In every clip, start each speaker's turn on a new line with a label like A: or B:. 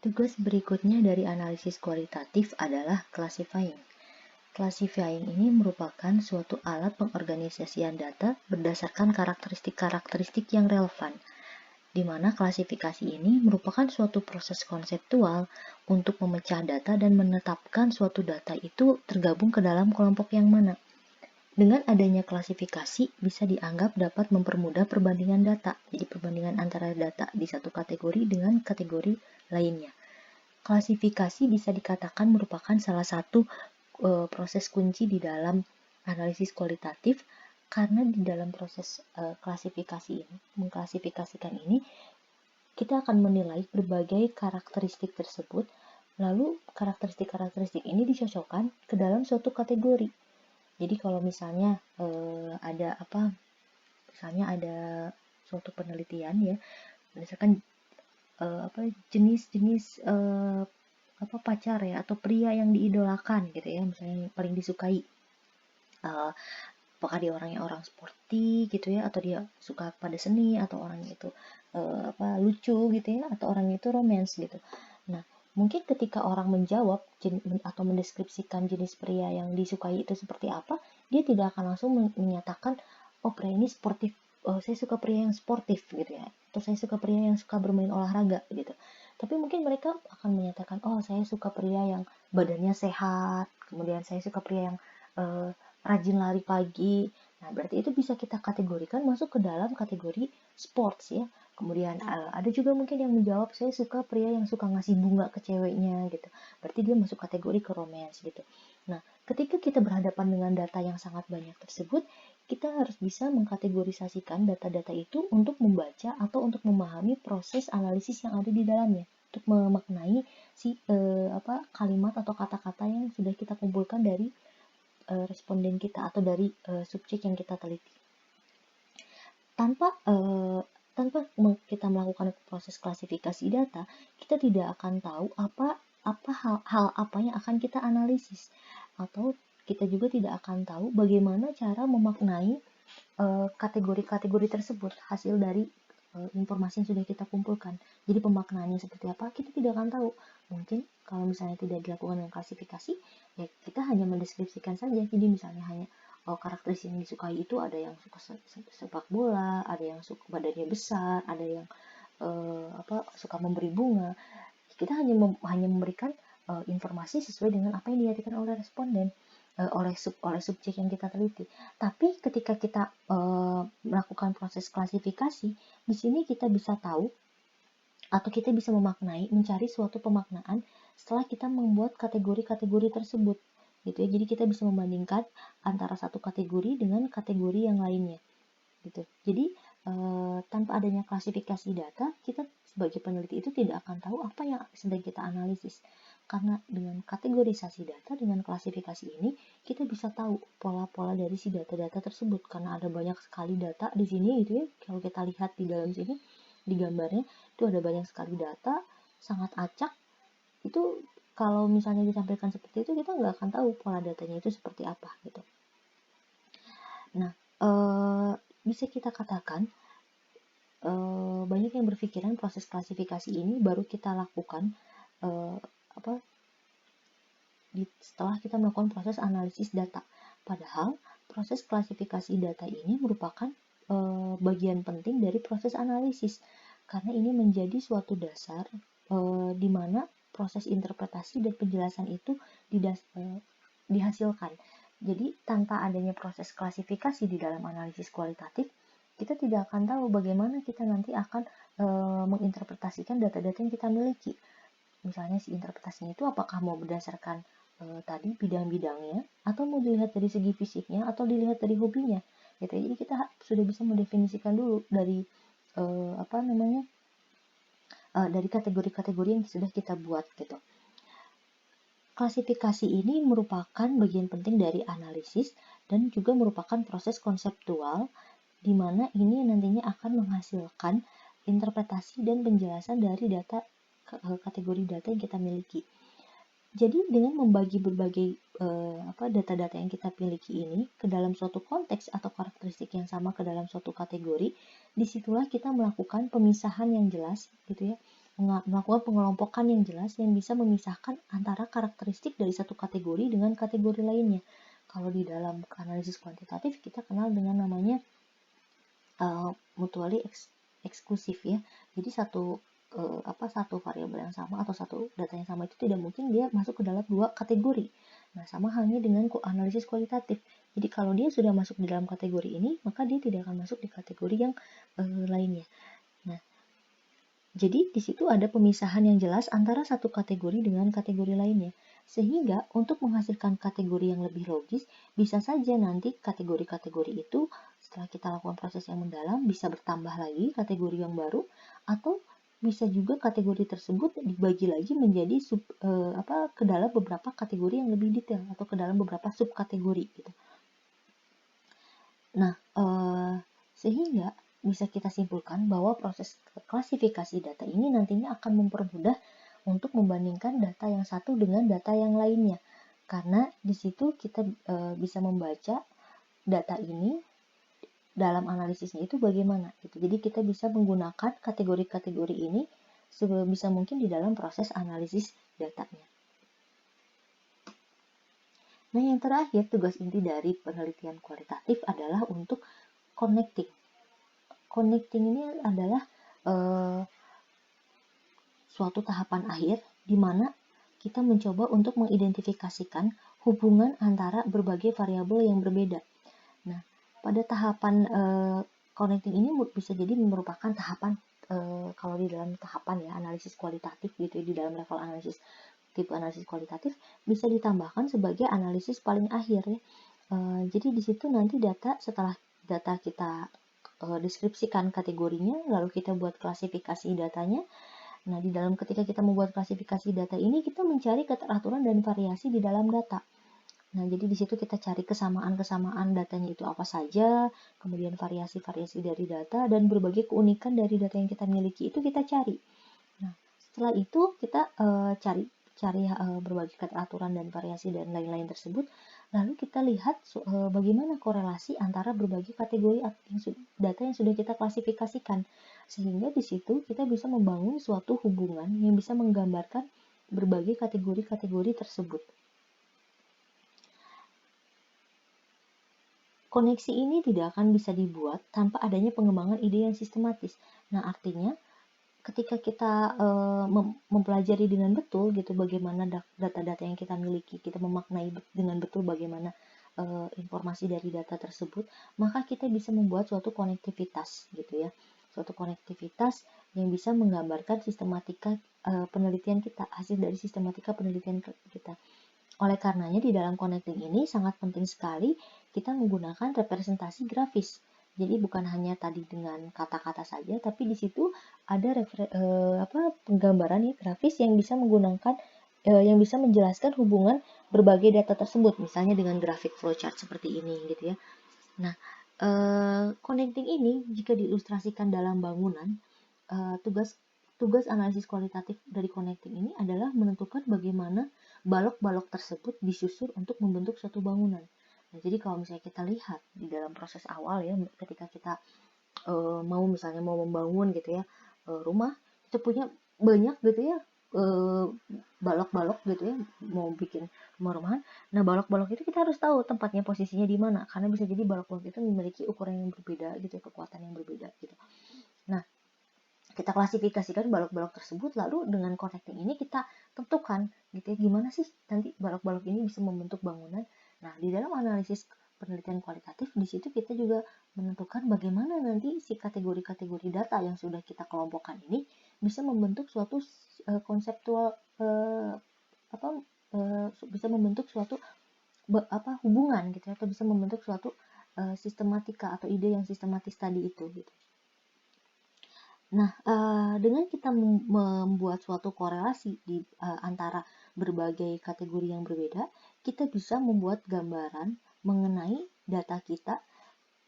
A: Tugas berikutnya dari analisis kualitatif adalah classifying. Classifying ini merupakan suatu alat pengorganisasian data berdasarkan karakteristik-karakteristik yang relevan, di mana klasifikasi ini merupakan suatu proses konseptual untuk memecah data dan menetapkan suatu data itu tergabung ke dalam kelompok yang mana. Dengan adanya klasifikasi bisa dianggap dapat mempermudah perbandingan data, jadi perbandingan antara data di satu kategori dengan kategori lainnya. Klasifikasi bisa dikatakan merupakan salah satu proses kunci di dalam analisis kualitatif, karena di dalam proses klasifikasi ini, mengklasifikasikan ini, kita akan menilai berbagai karakteristik tersebut, lalu karakteristik-karakteristik ini dicocokkan ke dalam suatu kategori. Jadi kalau misalnya misalnya ada suatu penelitian ya, berdasarkan jenis-jenis pacar ya atau pria yang diidolakan gitu ya, misalnya yang paling disukai, apakah dia orangnya orang sporty gitu ya, atau dia suka pada seni, atau orangnya itu lucu gitu ya, atau orangnya itu romance gitu. Nah, mungkin ketika orang menjawab atau mendeskripsikan jenis pria yang disukai itu seperti apa, dia tidak akan langsung menyatakan, oh pria ini sportif, saya suka pria yang sportif gitu ya, atau saya suka pria yang suka bermain olahraga gitu. Tapi mungkin mereka akan menyatakan, oh saya suka pria yang badannya sehat, kemudian saya suka pria yang rajin lari pagi. Nah, berarti itu bisa kita kategorikan masuk ke dalam kategori sports ya. Kemudian ada juga mungkin yang menjawab, saya suka pria yang suka ngasih bunga ke ceweknya gitu. Berarti dia masuk kategori ke romance gitu. Nah, ketika kita berhadapan dengan data yang sangat banyak tersebut, kita harus bisa mengkategorisasikan data-data itu untuk membaca atau untuk memahami proses analisis yang ada di dalamnya, untuk memaknai kalimat atau kata-kata yang sudah kita kumpulkan dari responden kita atau dari subjek yang kita teliti. Tanpa kita melakukan proses klasifikasi data, kita tidak akan tahu hal apa yang akan kita analisis, atau kita juga tidak akan tahu bagaimana cara memaknai kategori-kategori tersebut hasil dari informasi yang sudah kita kumpulkan. Jadi pemaknaannya seperti apa kita tidak akan tahu. Mungkin kalau misalnya tidak dilakukan dengan klasifikasi, ya kita hanya mendeskripsikan saja. Jadi misalnya hanya karakteristik yang disukai itu ada yang suka sepak bola, ada yang suka badannya besar, ada yang suka memberi bunga. Kita hanya memberikan informasi sesuai dengan apa yang diartikan oleh responden, oleh subjek yang kita teliti. Tapi ketika kita melakukan proses klasifikasi, di sini kita bisa tahu atau kita bisa mencari suatu pemaknaan setelah kita membuat kategori-kategori tersebut gitu ya. Jadi kita bisa membandingkan antara satu kategori dengan kategori yang lainnya gitu. Jadi tanpa adanya klasifikasi data, kita sebagai peneliti itu tidak akan tahu apa yang sedang kita analisis. Karena dengan kategorisasi data, dengan klasifikasi ini, kita bisa tahu pola-pola dari si data-data tersebut. Karena ada banyak sekali data di sini gitu ya. Kalau kita lihat di dalam sini, di gambarnya, itu ada banyak sekali data, sangat acak. Itu kalau misalnya ditampilkan seperti itu, kita nggak akan tahu pola datanya itu seperti apa gitu. Nah, bisa kita katakan banyak yang berpikiran proses klasifikasi ini baru kita lakukan setelah kita melakukan proses analisis data. Padahal proses klasifikasi data ini merupakan bagian penting dari proses analisis, karena ini menjadi suatu dasar di mana proses interpretasi dan penjelasan itu dihasilkan. Jadi tanpa adanya proses klasifikasi di dalam analisis kualitatif, kita tidak akan tahu bagaimana kita nanti akan menginterpretasikan data-data yang kita miliki. Misalnya si interpretasinya itu apakah mau berdasarkan tadi bidang-bidangnya, atau mau dilihat dari segi fisiknya, atau dilihat dari hobinya gitu. Jadi kita sudah bisa mendefinisikan dulu dari dari kategori-kategori yang sudah kita buat gitu. Klasifikasi ini merupakan bagian penting dari analisis dan juga merupakan proses konseptual di mana ini nantinya akan menghasilkan interpretasi dan penjelasan dari kategori data yang kita miliki. Jadi dengan membagi berbagai data-data yang kita miliki ini ke dalam suatu konteks atau karakteristik yang sama ke dalam suatu kategori, disitulah kita melakukan pemisahan yang jelas gitu ya, melakukan pengelompokan yang jelas yang bisa memisahkan antara karakteristik dari satu kategori dengan kategori lainnya. Kalau di dalam analisis kuantitatif kita kenal dengan namanya mutually eksklusif ya. Jadi satu variabel yang sama atau satu data yang sama itu tidak mungkin dia masuk ke dalam dua kategori. Nah, sama halnya dengan analisis kualitatif. Jadi kalau dia sudah masuk di dalam kategori ini, maka dia tidak akan masuk di kategori yang lainnya. Nah, jadi di situ ada pemisahan yang jelas antara satu kategori dengan kategori lainnya. Sehingga untuk menghasilkan kategori yang lebih logis, bisa saja nanti kategori-kategori itu setelah kita lakukan proses yang mendalam bisa bertambah lagi kategori yang baru, atau bisa juga kategori tersebut dibagi lagi menjadi ke dalam beberapa kategori yang lebih detail atau ke dalam beberapa subkategori gitu. Nah, sehingga bisa kita simpulkan bahwa proses klasifikasi data ini nantinya akan mempermudah untuk membandingkan data yang satu dengan data yang lainnya. Karena di situ kita bisa membaca data ini dalam analisisnya itu bagaimana gitu. Jadi kita bisa menggunakan kategori-kategori ini sebisa mungkin di dalam proses analisis datanya. Nah, yang terakhir, tugas inti dari penelitian kualitatif adalah untuk connecting. Connecting ini adalah suatu tahapan akhir di mana kita mencoba untuk mengidentifikasikan hubungan antara berbagai variabel yang berbeda. Nah, pada tahapan connecting ini bisa jadi merupakan tahapan kalau di dalam tahapan ya analisis kualitatif gitu ya, di dalam level analisis tipe analisis kualitatif bisa ditambahkan sebagai analisis paling akhir ya. Jadi di situ nanti setelah data kita deskripsikan kategorinya, lalu kita buat klasifikasi datanya. Nah, di dalam ketika kita membuat klasifikasi data ini, kita mencari keteraturan dan variasi di dalam data. Nah, jadi di situ kita cari kesamaan-kesamaan datanya itu apa saja, kemudian variasi-variasi dari data, dan berbagai keunikan dari data yang kita miliki itu kita cari. Nah, setelah itu kita cari berbagai keteraturan dan variasi dan lain-lain tersebut, lalu kita lihat bagaimana korelasi antara berbagai kategori data yang sudah kita klasifikasikan, sehingga di situ kita bisa membangun suatu hubungan yang bisa menggambarkan berbagai kategori-kategori tersebut. Koneksi ini tidak akan bisa dibuat tanpa adanya pengembangan ide yang sistematis. Nah, artinya ketika kita mempelajari dengan betul gitu bagaimana data-data yang kita miliki, kita memaknai dengan betul bagaimana informasi dari data tersebut, maka kita bisa membuat suatu konektivitas gitu ya, suatu konektivitas yang bisa menggambarkan sistematika penelitian kita, hasil dari sistematika penelitian kita. Oleh karenanya di dalam connecting ini sangat penting sekali kita menggunakan representasi grafis. Jadi bukan hanya tadi dengan kata-kata saja, tapi di situ ada penggambaran ya, grafis yang bisa menggunakan yang bisa menjelaskan hubungan berbagai data tersebut, misalnya dengan grafik flowchart seperti ini gitu ya. Nah, connecting ini jika diilustrasikan dalam bangunan, tugas analisis kualitatif dari connecting ini adalah menentukan bagaimana balok-balok tersebut disusun untuk membentuk suatu bangunan. Nah, jadi kalau misalnya kita lihat di dalam proses awal ya, ketika kita mau membangun gitu ya rumah, kita punya banyak gitu ya balok-balok gitu ya, mau bikin rumah-rumahan. Nah, balok-balok itu kita harus tahu tempatnya posisinya di mana, karena bisa jadi balok-balok itu memiliki ukuran yang berbeda gitu, kekuatan yang berbeda gitu. Nah, kita klasifikasikan balok-balok tersebut, lalu dengan connecting ini kita tentukan gitu ya, gimana sih nanti balok-balok ini bisa membentuk bangunan. Nah, di dalam analisis penelitian kualitatif di situ kita juga menentukan bagaimana nanti si kategori-kategori data yang sudah kita kelompokkan ini bisa membentuk suatu konseptual bisa membentuk suatu hubungan gitu atau bisa membentuk suatu sistematika atau ide yang sistematis tadi itu gitu. Nah, dengan kita membuat suatu korelasi di antara berbagai kategori yang berbeda, kita bisa membuat gambaran mengenai data kita,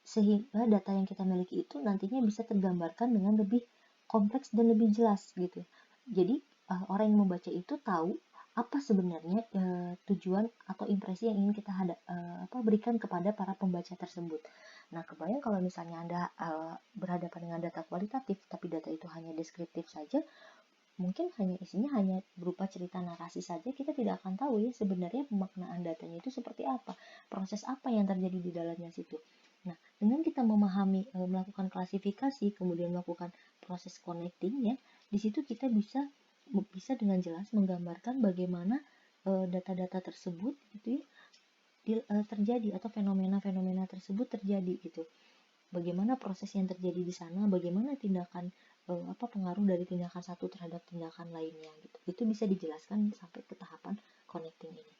A: sehingga data yang kita miliki itu nantinya bisa tergambarkan dengan lebih kompleks dan lebih jelas gitu. Jadi orang yang membaca itu tahu apa sebenarnya tujuan atau impresi yang ingin kita berikan kepada para pembaca tersebut. Nah, kebayang kalau misalnya Anda berhadapan dengan data kualitatif, tapi data itu hanya deskriptif saja, mungkin hanya isinya hanya berupa cerita narasi saja, kita tidak akan tahu ya sebenarnya pemaknaan datanya itu seperti apa, proses apa yang terjadi di dalamnya situ. Nah, dengan kita memahami, melakukan klasifikasi, kemudian melakukan proses connecting ya, di situ kita bisa bisa dengan jelas menggambarkan bagaimana data-data tersebut gitu ya terjadi, atau fenomena-fenomena tersebut terjadi gitu. Bagaimana proses yang terjadi di sana, bagaimana tindakan apa pengaruh dari tindakan satu terhadap tindakan lainnya gitu. Itu bisa dijelaskan sampai ke tahapan connecting ini.